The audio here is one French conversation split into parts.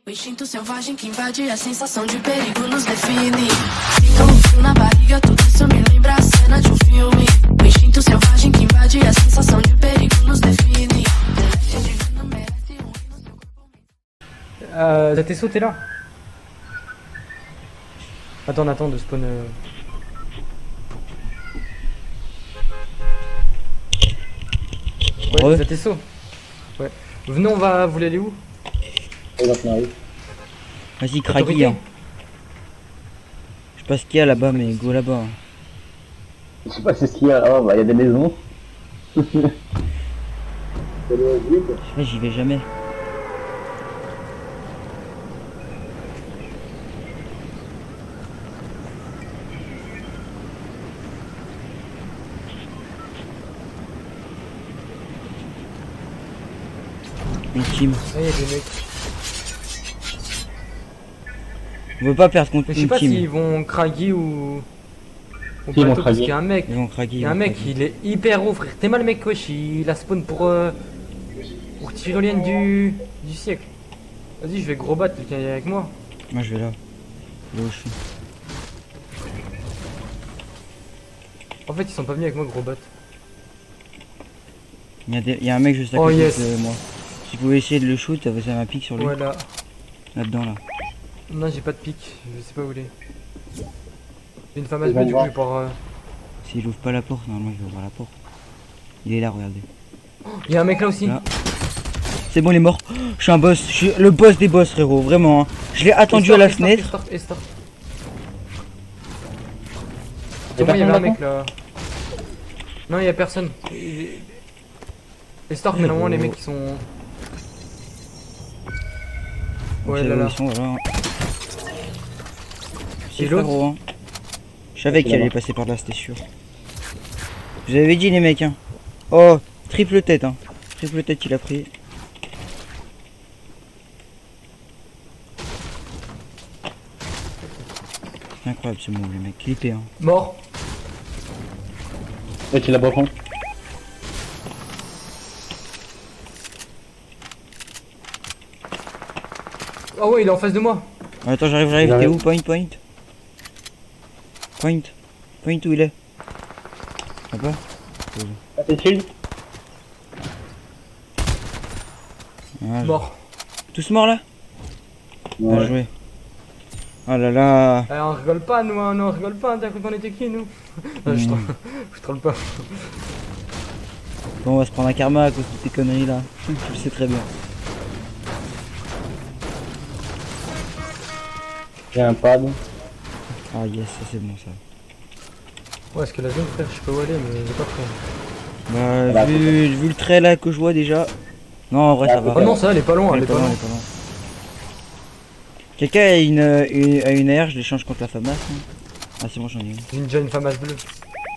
O instinto selvagem que invade a sensação de perigo nos define. Sinto um frio na barriga, tudo isso me lembra a cena de um filme. O instinto selvagem que invade a sensação de perigo nos define. T'as tes sauts, t'es là? Attends de spawn. Ouais, t'as tes sauts. Ouais. Venez, on va. Vous voulez aller où? Vas-y, Craggy. Hein. Je sais pas ce qu'il y a là-bas, mais go là-bas. Je sais pas ce qu'il y a là, bah y a des maisons. Je sais pas, j'y vais jamais. Une team. Ah, y'a des mecs. On veut pas perdre contre Mais je sais une pas team. s'ils vont Craggy ou Ils vont bateau, parce Craggy. qu'il y a un mec. Ils vont Craggy. Il y a un mec, il est hyper haut, frère. T'es mal, mec, wesh. Il a spawn pour tyrolienne du siècle. Vas-y, je vais gros battre, quelqu'un est avec moi. Moi je vais là. Là où je suis. En fait, ils sont pas venus avec moi, gros bat. Il y a un mec juste à Oh, côté yes. de moi. Si vous pouvez essayer de le shoot, vous avez un pic sur lui. Voilà. Là-dedans là. Non, j'ai pas de pic, je sais pas où il est. J'ai une femme à Ils se vont du coup, voir. je pars. S'il ouvre pas la porte, normalement il va ouvrir la porte. Il est là, regardez. Il y a un mec là aussi. Là. C'est bon, il est mort. Je suis un boss. Je suis le boss des boss, frérot. Vraiment. Hein. Je l'ai attendu à la fenêtre. Estor. Y'a Moi, il y avait un personne mec là. Non, il y a personne. Estor, mais normalement, les mecs ils sont. Ouais, Ok, là, là. ils sont, voilà. Et C'est l'autre frérot, hein. Je savais qu'il allait passer par là, c'était sûr. Je vous avais dit, les mecs. Hein. Oh, triple tête. Hein. Triple tête, il a pris. C'est incroyable ce move, les mecs. Clippé, hein. Mort. Et tu l'as pas prendre. Ah ouais, il est en face de moi. Attends, j'arrive. T'es où? Point. Point où il est? Là-bas? Ah, t'es chill. Ah, Mort. tous morts là? Bien Ouais. joué. Oh là là. On rigole pas, nous, hein. Non, on rigole pas. T'as cru qu'on était qui, nous? Non, je troll pas. Bon, on va se prendre un karma à cause de tes conneries là. Je le sais très bien. J'ai un pad. Ah yes, ça c'est bon ça. Ouais, est-ce que la zone, frère, je sais pas où aller, mais j'ai pas pris. Bah, Bah, vu le trait là que je vois déjà. Non, en vrai ça va. Oh non, ça, elle est pas loin, Elle est pas loin. Quelqu'un a une AR, je l'échange contre la FAMAS. Hein. Ah, c'est bon, j'en ai une. J'ai déjà une famasse bleue.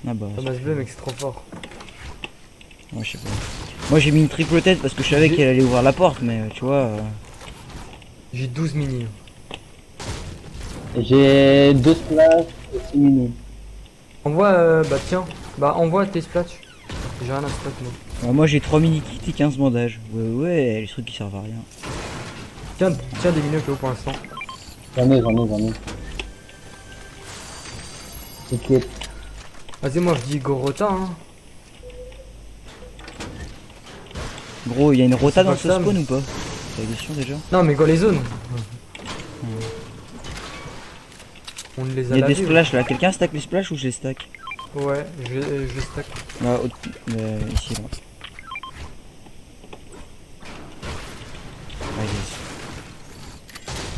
Ah bah. Famasse bleue, mec, c'est trop fort. Ouais, je sais pas. Moi j'ai mis une triple tête parce que je savais qu'elle allait ouvrir la porte, mais tu vois. J'ai 12 mini. J'ai 2 splash et 6 mini. Envoie, bah tiens, bah envoie tes splats. J'ai rien à splat, moi. Moi j'ai 3 mini kits et 15 bandages. Ouais, les trucs qui servent à rien. Tiens des minutes là pour l'instant. J'en ai. Ok. Vas-y, moi je dis go rota, hein. Gros, il y a une rota C'est dans pas ce ça, spawn ou pas? C'est la question déjà. Non, mais go les zones. On les a Il y a des lavés, splashs là. Quelqu'un stack les splashs ou je les stack? Ouais, je stack. Là, ici là. Ah, yes.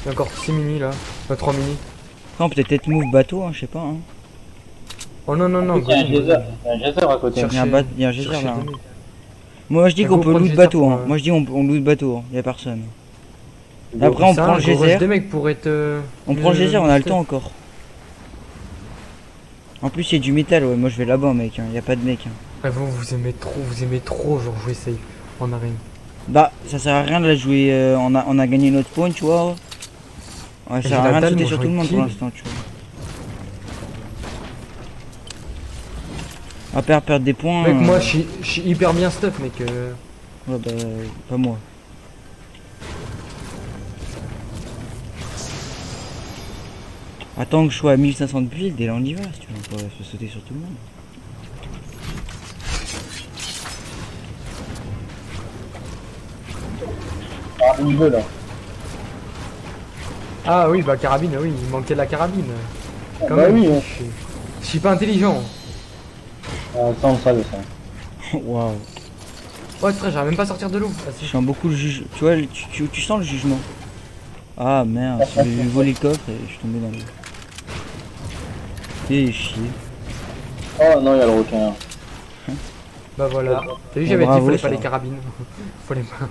Il y a encore 6 mini là. 3 mini. Non, peut-être move bateau, hein, je sais pas. Hein. Oh non, non, non. Il y a un geyser. Il y a un geyser à côté. Il y a un geyser cherchez là. des Hein. mecs. Moi je dis Mais qu'on go peut prendre loot geyser bateau. pour, Hein. Moi je dis on loot bateau. Hein. Y a personne. Go. Après on Ça, prend le go rush geyser. des mecs pour être. On prend le geyser, on a le temps encore. En plus il y a du métal, ouais. Moi je vais là-bas, mec. Hein. Y a pas de mec. Hein. Ah, vous aimez trop genre jouer safe en arène. Bah, ça sert à rien de la jouer. On a gagné notre point, tu vois. Ouais, ça J'ai sert à la rien de dalle, sauter moi, sur je tout le monde pour kill. l'instant, tu vois. À perdre des points. Mec, moi je suis hyper bien stuff, mec. Ouais, bah, pas moi. Attends que je sois à 1500 de build et là on y va, si tu veux, on peut se sauter sur tout le monde. Ah, une veut là. Ah oui, bah carabine, oui, il manquait de la carabine. Ah, Quand bah même, oui, hein. je suis pas intelligent. Ah, ça on savait ça. Waouh. Ouais, frère, j'arrive même pas à sortir de l'eau. Ah, Je sens beaucoup le juge. Tu vois, tu sens le jugement. Ah merde, j'ai volé le coffre et je suis tombé dans l'eau. Et chier. Oh non, il y a le requin. Bah voilà. T'as vu, Bon, j'avais dit bravo, fallait ça pas les va. carabines. Fallait pas.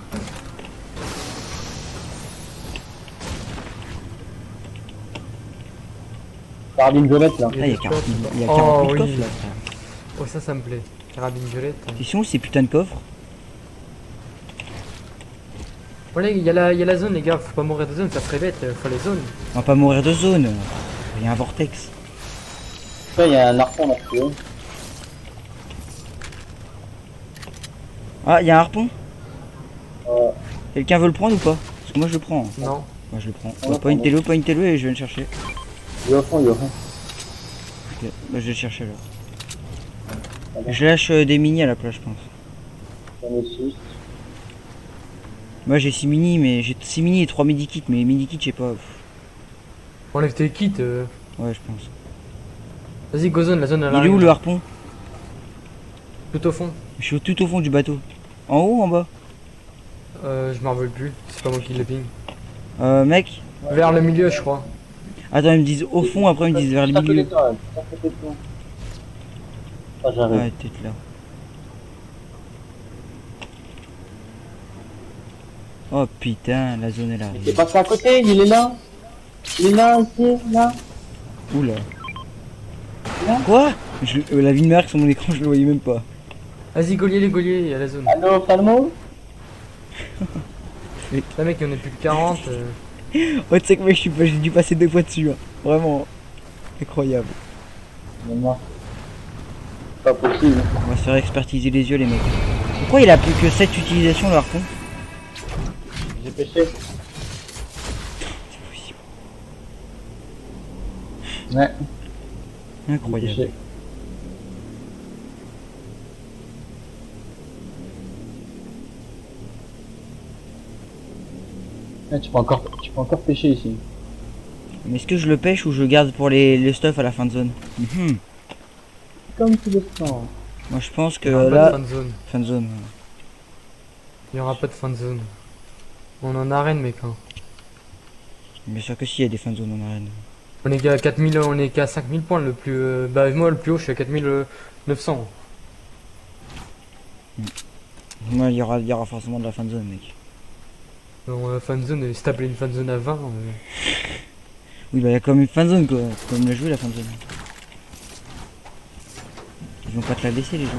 Carabine violette là. Ah, il y a 48 Oh, coffres oui. là, frère. Oh, ça me plaît. Carabine violette. Ils sont où ces putains de coffres? Voilà, il y a la zone, les gars. Faut pas mourir de zone, ça serait bête. Faut les zones. On va pas mourir de zone. Il y a un vortex. Ça, il y a un harpon là plus haut. Ah, il y a un harpon? Ouais. Quelqu'un veut le prendre ou pas? Parce que moi je le prends. Non. Moi je le prends. Ouais, Pointez-le et je vais le chercher. Il est au fond, il est au fond. Ok, bah, je vais le chercher alors. Je lâche des mini à la place, je pense. J'en ai 6. Moi j'ai 6 mini, mais j'ai 6 mini et 3 midi kits, mais les midi kits, je sais pas. Enlève tes kits. Ouais, je pense. Vas-y, go zone, la zone elle Il est où arrive. le harpon? Tout au fond. Je suis tout au fond du bateau. En haut ou en bas? Je m'en veux plus. C'est pas moi qui le ping. Mec. Vers le milieu, je crois. Attends, ils me disent au fond, après ils me disent vers le milieu. Ah, j'arrive. Ouais, peut-être là. Oh putain, la zone elle Il est arrive. passé à côté, il est là. Il est là, ici, là. Oula. Là. Quoi? La vie de mère sur mon écran, je le voyais même pas. Vas-y, Gaulier, les Gauliers, il y a la zone. Allô, Falmo. Là, mec, il y en a plus que 40. Oh, tu sais que mec, j'ai dû passer 2 fois dessus. Hein. Vraiment. Incroyable. Mais moi. Pas possible. On va se faire expertiser les yeux, les mecs. Pourquoi il a plus que 7 utilisations le harpon? J'ai pêché. C'est possible. Ouais. J'ai Incroyable. pêché. Ouais, tu peux encore pêcher ici. Mais est-ce que je le pêche ou je le garde pour les stuff à la fin de zone? Mhm. Comme tu le sens. Moi je pense que Il y aura pas de là... fin de zone. Fin de zone. Il y aura pas de fin de zone. On est en arène, mec. Hein. Bien sûr que si, il y a des fins de zone en arène. On est qu'à 4000, on est qu'à 5000 points le plus. Bah, moi, le plus haut, je suis à 4900. Moi il y aura forcément de la fin de zone, mec. Donc, fin de zone, si t'appelles une fin de zone à 20. Oui, bah il y a quand même une fin de zone quoi. Faut quand même la jouer la fin de zone. Ils vont pas te la laisser les gens.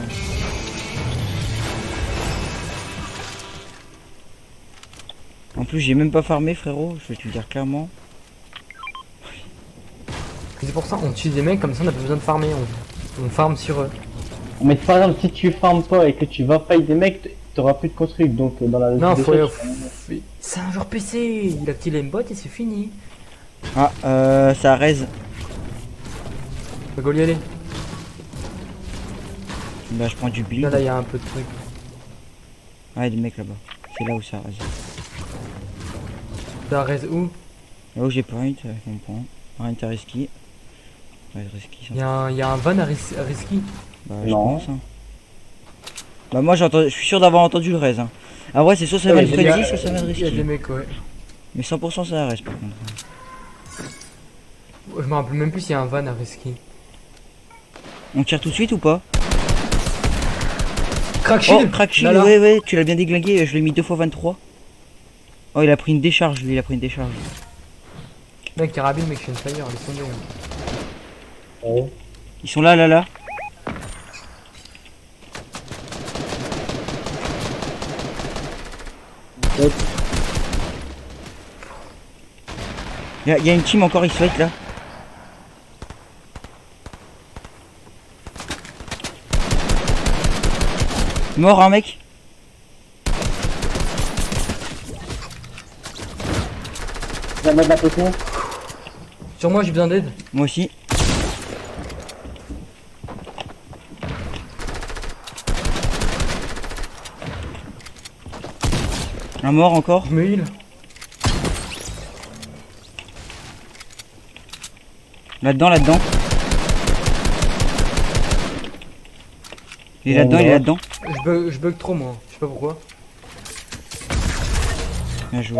En plus j'ai même pas farmé frérot, je vais te le dire clairement. C'est pour ça on tue des mecs comme ça, on a pas besoin de farmer. On farm sur eux. Mais par exemple, si tu farmes pas et que tu vas fight des mecs, t'auras plus de construits. Donc dans la Non, des faut. choses, C'est un joueur PC. Il a activé l'aimbot et c'est fini. Ah ça raise. Le goal y aller. Bah je prends du build. Là, il y a un peu de trucs. Ah il y a des mecs là-bas. C'est là où ça raise. Ça reste où? Là où j'ai point, on prend. Rien à risky. Ouais, risky ça. Il y a un van à risky. Bah je Non. pense. Hein. Bah moi je suis sûr d'avoir entendu le raise. Hein. Ah ouais c'est soit ça va Ouais, être il y a- frenzy, soit ça va être Il y a des risky. mecs, ouais. Mais 100% ça reste par contre. Je me rappelle même plus s'il y a un van à risky. On tire tout de suite ou pas? Crack Oh, shield. crack shield, Là, là. ouais, tu l'as bien déglingué, je l'ai mis 2 fois 23. Oh, il a pris une décharge, lui, il a pris une décharge. Mec, carabine, mec, je suis une fire, laisse tomber. ouais. Ils sont là, là, là. Ouais. Il y a une team encore, ils se fight là. Mort, un mec. Tu vas mettre la potion. Sur moi, j'ai besoin d'aide. Moi aussi. Un mort encore. Je me heal. Là-dedans, là-dedans. Il est là-dedans, il est là-dedans. Je bug trop, moi. Je sais pas pourquoi. Bien joué.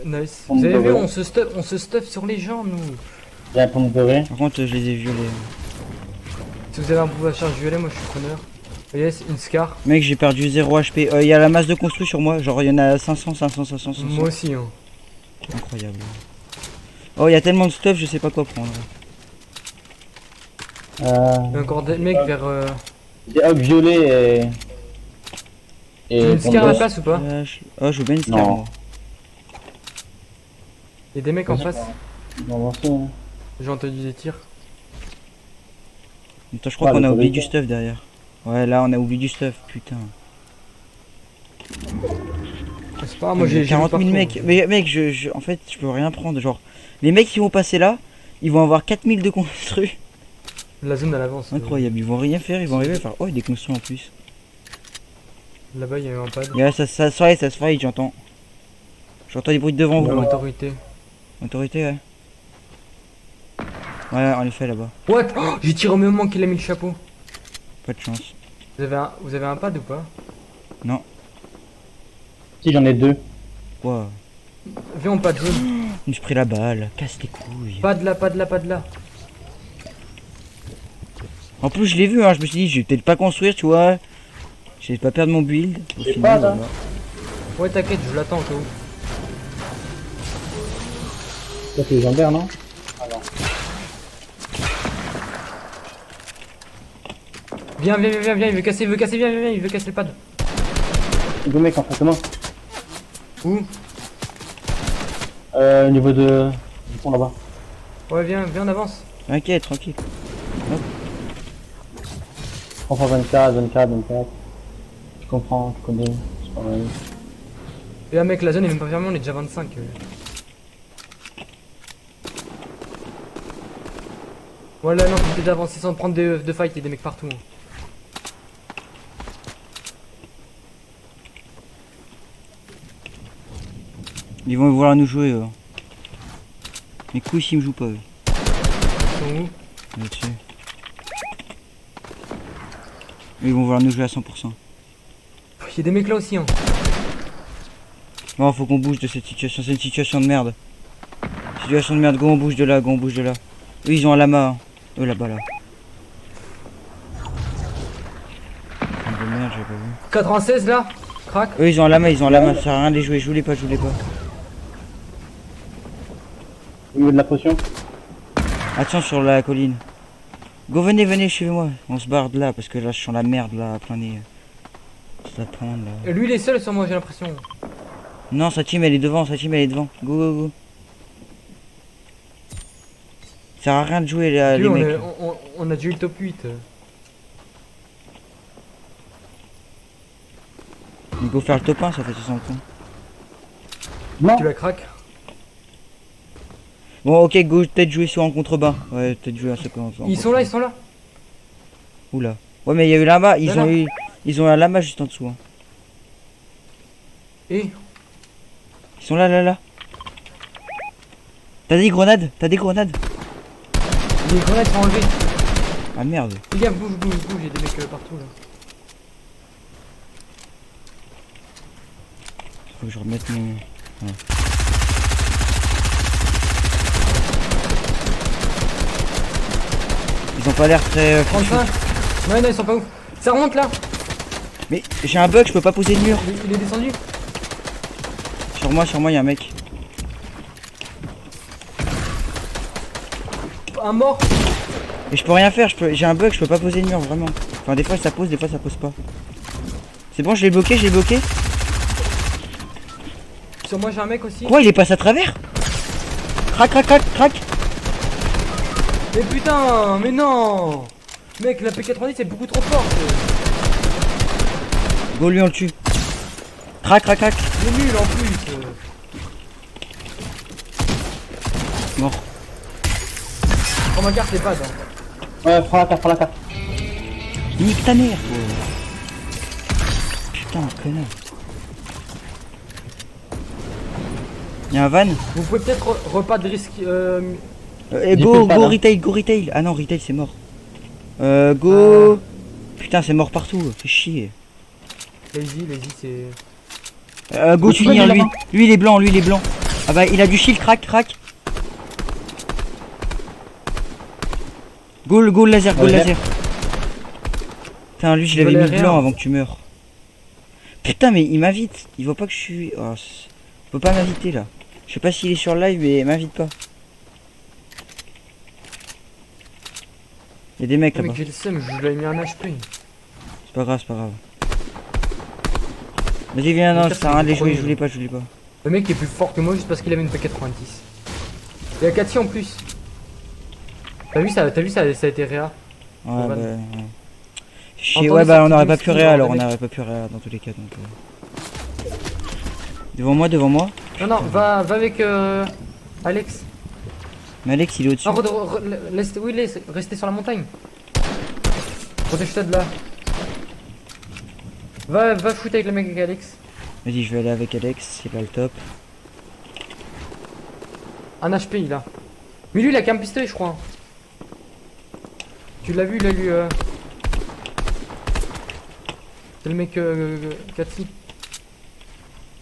Nice. On Vous avez me vu, voit. on se stuff sur les gens, nous. J'ai un pompe doré. Par contre, je les ai violés. Si vous avez un pouvoir charge violet, moi je suis preneur. Yes, une scar. Mec, j'ai perdu 0 HP. Il y a la masse de construit sur moi. Genre, il y en a 500, 500, 500, 500. Moi aussi, hein. Incroyable. Oh, il y a tellement de stuff, je sais pas quoi prendre. Il y a encore des mecs vers. J'ai hop violet Tu veux une pompe scar à la doré. place ou pas? Oh, je veux bien une scar. Non. moi. Il y a des mecs en face. Non, bon, c'est- J'ai entendu des tirs. Attends, je crois Ah, qu'on le a oublié collecteur. du stuff derrière. Ouais, là, on a oublié du stuff, putain. C'est pas grave, moi Il y a j'ai 40 000 mecs. Mais mec, en fait, je peux rien prendre. Genre, les mecs qui vont passer là, ils vont avoir 4000 de construits. La zone à l'avance. Incroyable, ils vont rien faire, ils vont arriver à faire. Oh, il y a des construits en plus. Là-bas, il y a eu un pad. Et là, ça se fight, j'entends. J'entends des bruits de devant vous. Pour l'autorité. Autorité, ouais. Ouais, en effet, là-bas. What? Oh, j'ai tiré au même moment qu'il a mis le chapeau. Pas de chance. Vous avez un pad ou pas? Si j'en ai deux. Quoi? Viens, on pad zone. Je me suis pris la balle. Casse tes couilles. Pas de là, pas de là, pas de là. En plus, je l'ai vu, hein. Je me suis dit, je vais peut-être pas construire, tu vois. Je vais pas perdre mon build. Au J'ai final, pas, là. voilà. Ouais, t'inquiète, je l'attends au cas où. Ça c'est légendaire, non? Viens, il veut casser, viens, il veut casser le pad. Deux mecs en face de moi. Où? Au niveau de... du pont là-bas. Ouais, viens, on avance. T'inquiète, tranquille. 324, 24, 24. Je comprends, je connais. C'est pas mal. Et là, mec, la zone est même pas fermée, on est déjà 25. Voilà, non, faut peut-être avancer sans prendre de fight, il y a des mecs partout. Hein. Ils vont vouloir nous jouer. Les couilles s'ils me jouent pas, eux. Ils sont où? Là-dessus. Ils vont vouloir nous jouer à 100%. Il y a des mecs là aussi, hein. Bon, faut qu'on bouge de cette situation. C'est une situation de merde. Situation de merde. Go, on bouge de là, go, on bouge de là. Eux, ils ont un lama. Hein. Eux, là-bas, là. Putain de merde, j'avais pas vu. 96 là? Crac. Eux, ils ont un lama, ils ont un lama. Ça sert à rien de les jouer. Je voulais pas, je voulais pas. Au niveau de la potion. Attention sur la colline. Go, venez, venez chez moi. On se barre de là parce que là, je sens la merde là, à plein nez. Ça va prendre là. Lui, il est seul sur moi, j'ai l'impression. Non, sa team elle est devant, sa team elle est devant. Go, go, go. Ça sert à rien de jouer là, Lui, les on, mecs. est- on a déjà eu le top 8. Go faire le top 1, ça fait 60 points. Non. Tu la craques? Bon, ok, go, peut-être jouer sur en contrebas. Ouais, peut-être jouer à ce en Ils sont là, ils sont là. Oula. Ouais, mais il y a eu là-bas, Là, là. ils ont un lama juste en dessous. Hein. Et Ils sont là, là, là. T'as des grenades? T'as des grenades? les grenades sont enlevées. Ah merde. Les gars, bouge, il y a des mecs partout là. Faut que je remette mon... Voilà. Ils ont pas l'air très... 35. Ouais, non, ils sont pas ouf. Ça remonte là. Mais j'ai un bug, je peux pas poser de mur. Il est descendu. Sur moi, y a un mec. Un mort. Et je peux rien faire, j'ai un bug, je peux pas poser de mur, vraiment. Enfin, des fois ça pose, des fois ça pose pas. C'est bon, je l'ai bloqué, Sur moi, j'ai un mec aussi. Quoi, il est passé à travers? Crac, crac, crac, crac. Mais putain, mais non. Mec, la P90 c'est beaucoup trop forte. Go, lui, on le tue. Crac, crac, crac. Il est nul en plus. Mort. Oh ma carte, c'est pas hein. Ouais, prends la carte, prends la carte. Nique ta mère, gros. Putain, connard. Y'a un van. Vous pouvez peut-être repas de risque. Go, peux pas, go là. retail, go retail. Ah non, retail c'est mort. Go. Putain, c'est mort partout, fais chier. Lazy, c'est. Go, tu peux lui. lui Lui il est blanc, lui il est blanc. Ah bah il a du shield, crack. Go le laser, go le Ouais. laser. Putain, lui je Il l'avais valait mis rien. blanc avant que tu meurs. Putain, mais il m'invite. Il voit pas que je suis. Oh, il faut pas m'inviter là. Je sais pas s'il est sur le live, mais il m'invite pas. Il y a des mecs Oh, mais là-bas. j'ai le seum, je lui avais mis un HP. C'est pas grave, c'est pas grave. Vas-y, viens, non, Mais ça ça, sert à rien de les c'est jouer, trop je voulais pas. Le mec est plus fort que moi juste parce qu'il avait une P90. Il y a 4 en plus. T'as vu ça a été réa. Ouais, Van. bah. Ouais. Chier, Entendez ouais, bah on sortir aurait d'une pas pu skill, réa alors, le on mec. aurait pas pu réa dans tous les cas donc. Devant moi. Non, va avec Alex. Mais Alex il est au-dessus. Non, restez sur la montagne. Protège-toi de là. Va shoot avec le mec avec Alex. Vas-y, je vais aller avec Alex, c'est là le top. Un HP il a. Mais lui il a qu'un pistolet je crois. Tu l'as vu, il a lu. C'est le mec Cathy.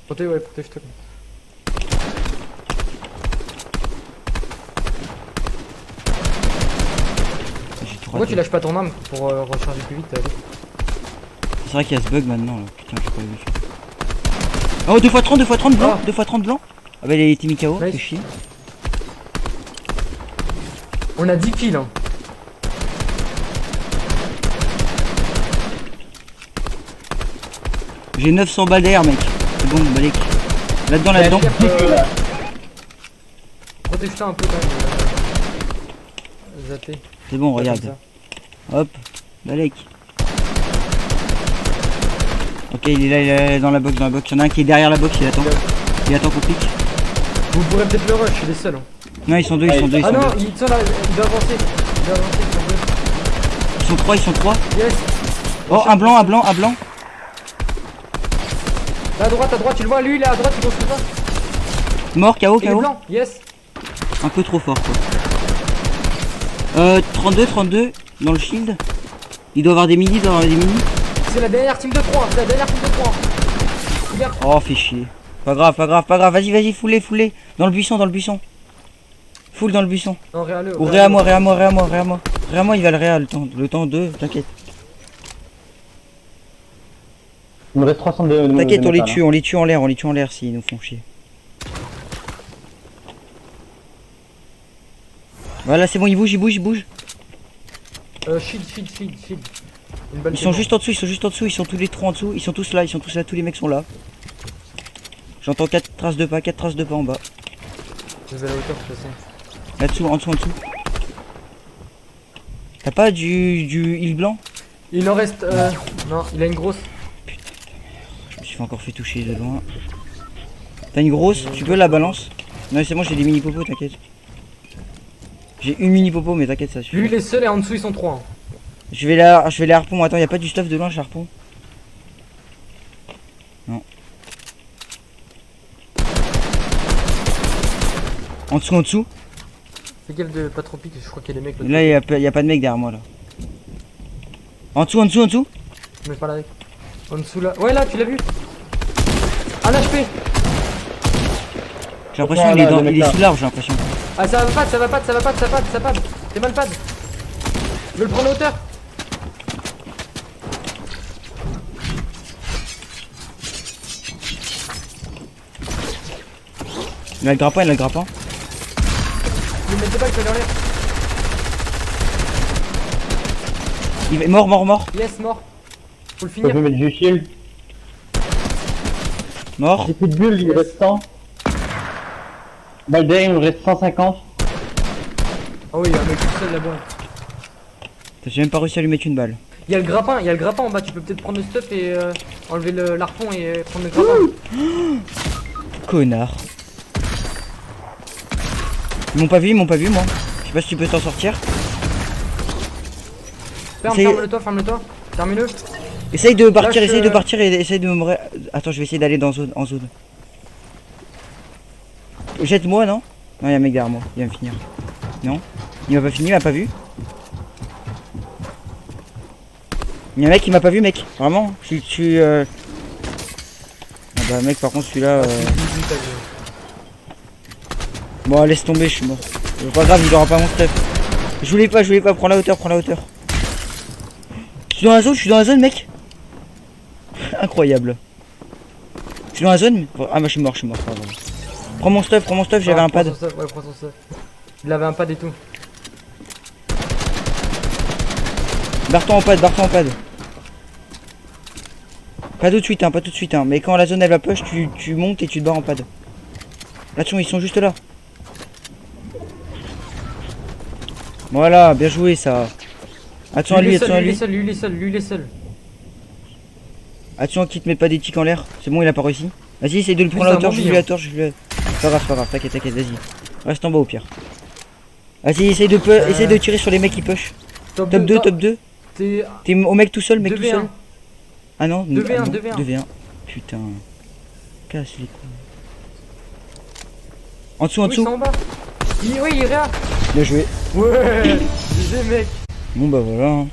Protège-toi. J'ai trop Pourquoi raté. tu lâches pas ton arme pour recharger plus vite Alex? C'est vrai qu'il y a ce bug maintenant là. Putain, j'ai pas vu. Oh, 2x30 blanc, Ah. 2x30 blanc. Ah bah il a été mis KO, Nice. fait chier. On a 10 kills hein. J'ai 900 balles d'air mec. C'est bon, balèque. Là-dedans. Protège-toi un peu quand même. Zaté. C'est bon, Comme regarde. ça. Hop, balèque. Ok, il est là dans la box, Il y en a un qui est derrière la box, il attend qu'on pique. Vous pourrez peut-être le rush, je suis les seuls. Hein. Non, ils sont deux. Ah non, ils doivent avancer. Ils doivent avancer, ils sont deux. Ils sont trois. Yes. Oh, un blanc. Là à droite, tu le vois, lui il est à droite, il construit pas. Mort, KO, Il est blanc, yes. Un peu trop fort quoi. 32 dans le shield. Il doit avoir des mini, C'est la dernière team de 3, Regarde. Oh, fait chier. Pas grave. Vas-y, foulez. Dans le buisson. Full dans le buisson. Non, réa-le. Ou réa-moi. Réa-moi, il va le réa le temps 2, t'inquiète. Il me reste 300 de T'inquiète, de on les métal, tue en l'air, s'ils nous font chier. Voilà, c'est bon, il bouge. Shield. Une balle Ils qui sont est juste en dessous, ils sont tous les trois en dessous, ils sont tous là, tous les mecs sont là. J'entends 4 traces de pas en bas. morte. Je vais à la hauteur de toute façon. Là-dessous, en dessous. T'as pas du heal blanc? Il en reste. Non, il a une grosse. Je me suis encore fait toucher de loin. T'as une grosse? Tu peux la balance? Non, c'est bon, j'ai des mini popos, t'inquiète. J'ai une mini popo, mais t'inquiète, ça suffit. Lui il est seul et en dessous ils sont 3. Je vais les harpons. Attends, y a pas du stuff de loin, harpon? Non. En dessous. Fais gaffe de pas trop pique, je crois qu'il y a des mecs là. Là, y a pas de mec derrière moi là. En dessous. Je mets pas là avec. En dessous là. Ouais là, tu l'as vu. Un HP. J'ai l'impression Ouais, qu'il est, là, le mec il est là. sous l'arbre, j'ai l'impression. Ah ça va pas, T'es mal pad. Je veux le prendre à hauteur. Il a le grappin. Je vais mettre pas, je vais aller en l'air. Il est mort. Yes, mort. Faut le Je finir. peux mettre du shield. Mort. J'ai plus de bulles, il me reste 100. Balle d'air, il me reste 150. Ah oui, il y a un mec tout seul là-bas. J'ai même pas réussi à lui mettre une balle. Il y a le grappin en bas, tu peux peut-être prendre le stuff et enlever l'arpon et prendre le grappin. Connard. Ils m'ont pas vu, moi. Je sais pas si tu peux t'en sortir. Ferme-le toi, termine-le. Essaye de partir, Lâche, essaye de partir et essaye de me... Attends, je vais essayer d'aller en zone. Jette-moi, non? Non, il y a un mec derrière moi, il va me finir. Non? Il m'a pas fini, il m'a pas vu. Il y a un mec qui m'a pas vu, mec. Vraiment? Je suis... Ah bah mec, par contre celui-là... Bon, laisse tomber, je suis mort. Pas grave, il aura pas mon stuff. Je voulais pas, prends la hauteur. Je suis dans la zone, mec. Incroyable. Je suis dans la zone. Ah, moi je suis mort, pardon. Prends mon stuff, j'avais un pad. Ouais, prends son stuff. Il avait un pad et tout. Barre-toi en pad. Pas tout de suite, hein. Mais quand la zone elle va push, tu montes et tu te barres en pad. Attention, ils sont juste là. Voilà, bien joué ça. Attention à lui, Lui il est seul. Attention qu'il te mette pas des tics en l'air. C'est bon, il a pas réussi. Vas-y, essaye de le prendre à c'est un hauteur, bon je lui billon. la torche, Pas grave, t'inquiète, vas-y. Reste en bas au pire. Vas-y, essaye de tirer sur les mecs qui push. Top 2. T'es T'es au mec tout seul, tout 2v1. seul. Ah non, 2v1, ah non, 2v1. 2v1. Putain. Casse les couilles. En dessous, Oui, c'est en bas. Oui, il est là. Bien joué. Ouais, GG mec. Bon bah voilà. Hein.